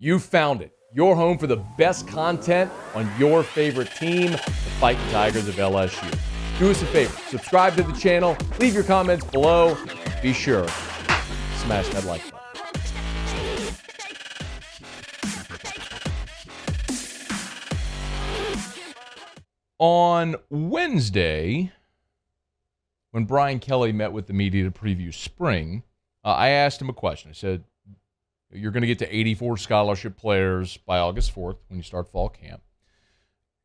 You found it. Your home for the best content on your favorite team, the Fighting Tigers of LSU. Do us a favor. Subscribe to the channel. Leave your comments below. Be sure to smash that like button. On Wednesday, when Brian Kelly met with the media to preview spring, I asked him a question. I said, you're going to get to 84 scholarship players by August 4th when you start fall camp.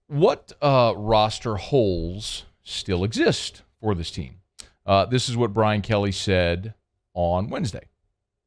What roster holes still exist for this team? This is what Brian Kelly said on Wednesday.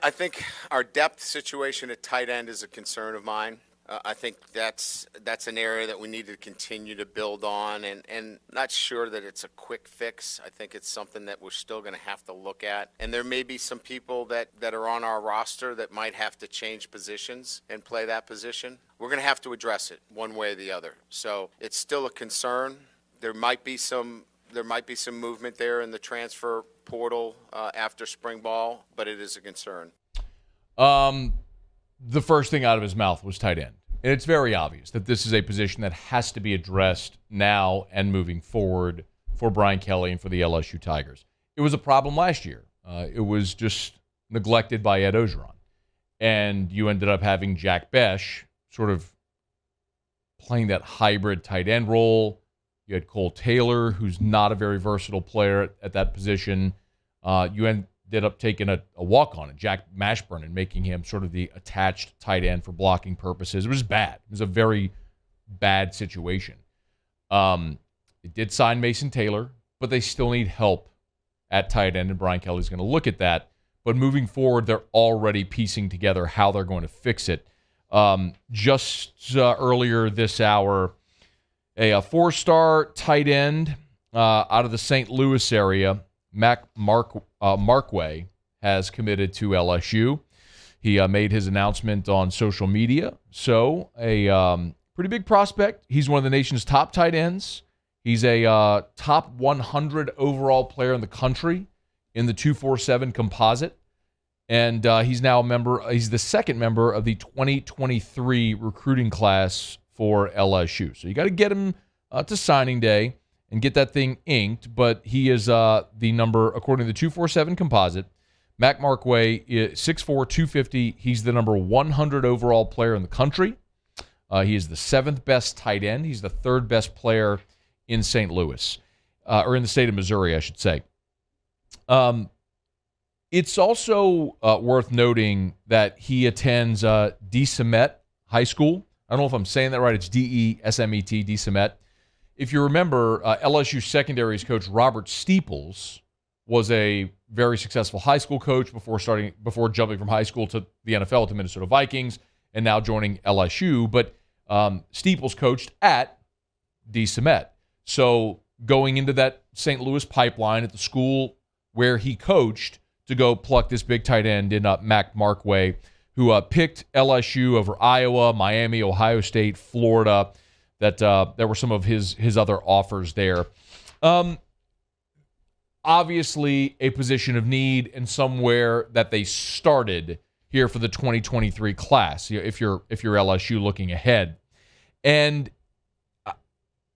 I think our depth situation at tight end is a concern of mine. I think that's an area that we need to continue to build on, and not sure that it's a quick fix. I think it's something that we're still going to have to look at. And there may be some people that are on our roster that might have to change positions and play that position. We're going to have to address it one way or the other. So it's still a concern. There might be some movement there in the transfer portal after spring ball, but it is a concern. The first thing out of his mouth was tight end. And it's very obvious that this is a position that has to be addressed now and moving forward for Brian Kelly and for the LSU Tigers. It was a problem last year. It was just neglected by Ed Ogeron. And you ended up having Jack Besh sort of playing that hybrid tight end role. You had Cole Taylor, who's not a very versatile player at that position. You ended up taking a walk-on at Jack Mashburn and making him sort of the attached tight end for blocking purposes. It was bad. It was a very bad situation. They did sign Mason Taylor, but they still need help at tight end, and Brian Kelly's going to look at that. But moving forward, they're already piecing together how they're going to fix it. Just earlier this hour, a four-star tight end out of the St. Louis area, Mac Markway, has committed to LSU. He made his announcement on social media. So a pretty big prospect. He's one of the nation's top tight ends. He's a top 100 overall player in the country in the 247 composite. And he's now a member. He's the second member of the 2023 recruiting class for LSU. So you got to get him to signing day and get that thing inked, but he is the number, according to the 247 composite, Mac Markway, 6'4", 250. He's the number 100 overall player in the country. He is the seventh best tight end. He's the third best player in St. Louis, or in the state of Missouri, I should say. It's also worth noting that he attends DeSmet High School. I don't know if I'm saying that right. It's DeSmet, DeSmet. If you remember, LSU secondaries coach Robert Steeples was a very successful high school coach before jumping from high school to the NFL to Minnesota Vikings and now joining LSU. But Steeples coached at DeSmet. So going into that St. Louis pipeline at the school where he coached to go pluck this big tight end in Mac Markway, who picked LSU over Iowa, Miami, Ohio State, Florida. That there were some of his other offers there. Obviously, a position of need and somewhere that they started here for the 2023 class. If you're LSU looking ahead, and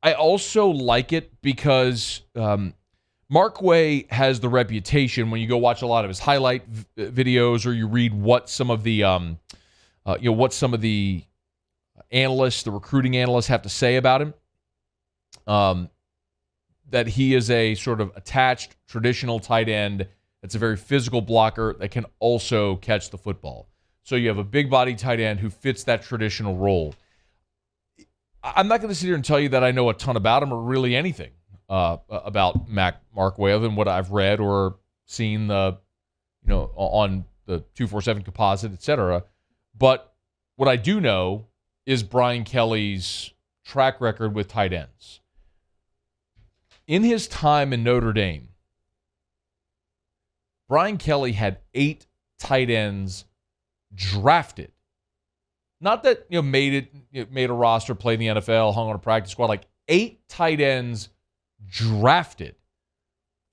I also like it because Markway has the reputation when you go watch a lot of his highlight videos or you read what some of the analysts, the recruiting analysts, have to say about him, that he is a sort of attached traditional tight end that's a very physical blocker that can also catch the football. So you have a big body tight end who fits that traditional role. I'm not going to sit here and tell you that I know a ton about him or really anything about Mac Markway other than what I've read or seen on the 247 composite, etc. But what I do know is Brian Kelly's track record with tight ends. In his time in Notre Dame, Brian Kelly had 8 tight ends drafted. Not that made a roster, played in the NFL, hung on a practice squad. Like 8 tight ends drafted.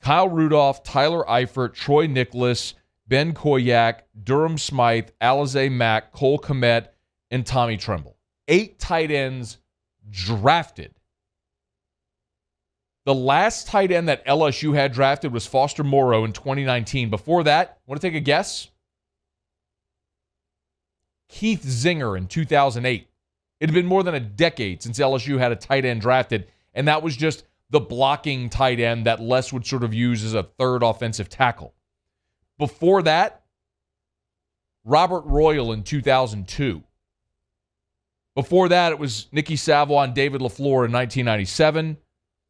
Kyle Rudolph, Tyler Eifert, Troy Nicholas, Ben Koyak, Durham Smythe, Alize Mack, Cole Kmet, and Tommy Tremble. 8 tight ends drafted. The last tight end that LSU had drafted was Foster Moreau in 2019. Before that, want to take a guess? Keith Zinger in 2008. It had been more than a decade since LSU had a tight end drafted, and that was just the blocking tight end that Les would sort of use as a third offensive tackle. Before that, Robert Royal in 2002. Before that, it was Nicky Savoie and David LaFleur in 1997.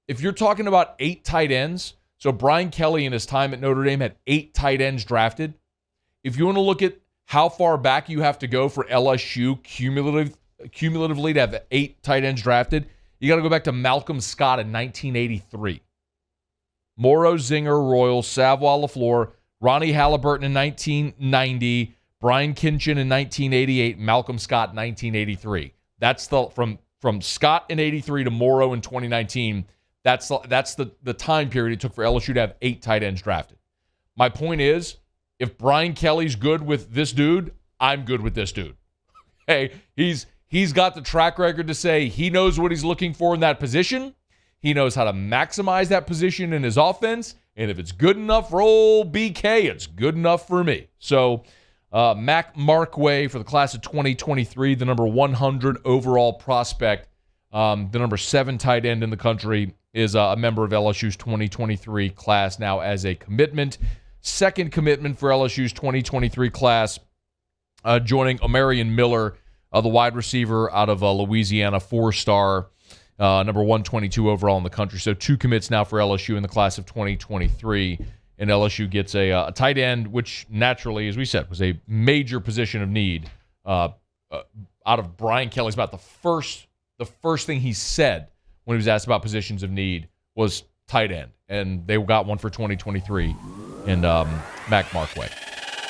If you're talking about 8 tight ends, so Brian Kelly in his time at Notre Dame had 8 tight ends drafted. If you want to look at how far back you have to go for LSU cumulatively to have 8 tight ends drafted, you got to go back to Malcolm Scott in 1983. Morrow, Zinger, Royal, Savoie, LaFleur, Ronnie Halliburton in 1990, Brian Kinchin in 1988, Malcolm Scott in 1983. That's the from Scott in 83 to Morrow in 2019. That's the time period it took for LSU to have 8 tight ends drafted. My point is, if Brian Kelly's good with this dude, I'm good with this dude. Hey, he's got the track record to say he knows what he's looking for in that position. He knows how to maximize that position in his offense. And if it's good enough for old BK, it's good enough for me. So Mac Markway for the class of 2023, the number 100 overall prospect, the number 7 tight end in the country, is a member of LSU's 2023 class now as a commitment. Second commitment for LSU's 2023 class, joining Omarion Miller, the wide receiver out of Louisiana, 4-star, number 122 overall in the country. So 2 commits now for LSU in the class of 2023. And LSU gets a tight end, which naturally, as we said, was a major position of need out of Brian Kelly's mouth. The first thing he said when he was asked about positions of need was tight end. And they got one for 2023 in Mac Markway.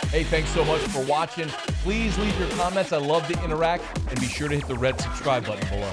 Hey, thanks so much for watching. Please leave your comments. I love to interact. And be sure to hit the red subscribe button below.